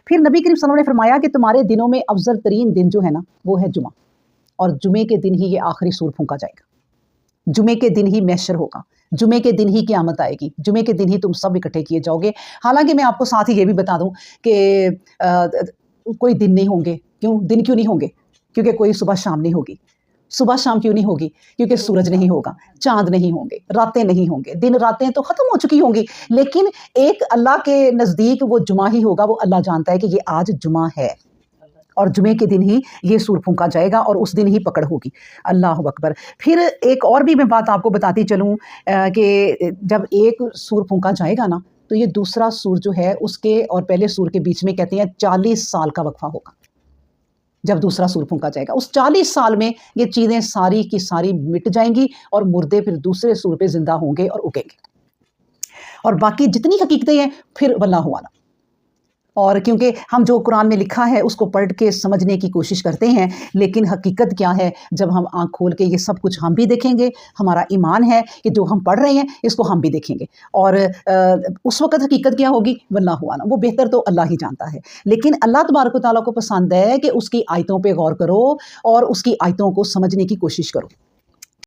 फिर नबी करीम सल्लल्लाहु अलैहि वसल्लम ने फरमाया कि तुम्हारे दिनों में अफजल तरीन दिन जो है ना वो है जुमा, और जुमे के दिन ही ये आखिरी सूर फूंका जाएगा, जुमे के दिन ही मैशर होगा, जुमे के दिन ही क़यामत आएगी, जुमे के दिन ही तुम सब इकट्ठे किए जाओगे। हालांकि मैं आपको साथ ही ये भी बता दूं कि कोई दिन नहीं होंगे। क्यों दिन क्यों नहीं होंगे? क्योंकि कोई सुबह शाम नहीं होगी। सुबह शाम क्यों नहीं होगी? क्योंकि सूरज नहीं होगा, चांद नहीं होंगे, रातें नहीं होंगे। दिन रातें तो ख़त्म हो चुकी होंगी, लेकिन एक अल्लाह के नज़दीक वो जुमा ही होगा। वो अल्लाह जानता है कि ये आज जुमा है और जुमे के दिन ही ये सूर फूंका जाएगा और उस दिन ही पकड़ होगी। अल्लाह अकबर। फिर एक और भी मैं बात आपको बताती चलूँ कि जब एक सूर फूंका जाएगा ना, तो ये दूसरा सूर जो है उसके और पहले सूर के बीच में कहते हैं 40 साल का वक्फा होगा। जब दूसरा सूर फूंका जाएगा, उस 40 साल में ये चीज़ें सारी की सारी मिट जाएंगी और मुर्दे फिर दूसरे सूर पे जिंदा होंगे और उगेंगे, और बाकी जितनी हकीकतें हैं फिर वल्लाहु आलम। और क्योंकि हम जो कुरान में लिखा है उसको पढ़ के समझने की कोशिश करते हैं, लेकिन हकीकत क्या है जब हम आँख खोल के ये सब कुछ हम भी देखेंगे। हमारा ईमान है कि जो हम पढ़ रहे हैं इसको हम भी देखेंगे, और उस वक़्त हकीकत क्या होगी वल्लाहु आलम, वो बेहतर तो अल्लाह ही जानता है। लेकिन अल्लाह तबारक व तआला को पसंद है कि उसकी आयतों पर गौर करो और उसकी आयतों को समझने की कोशिश करो।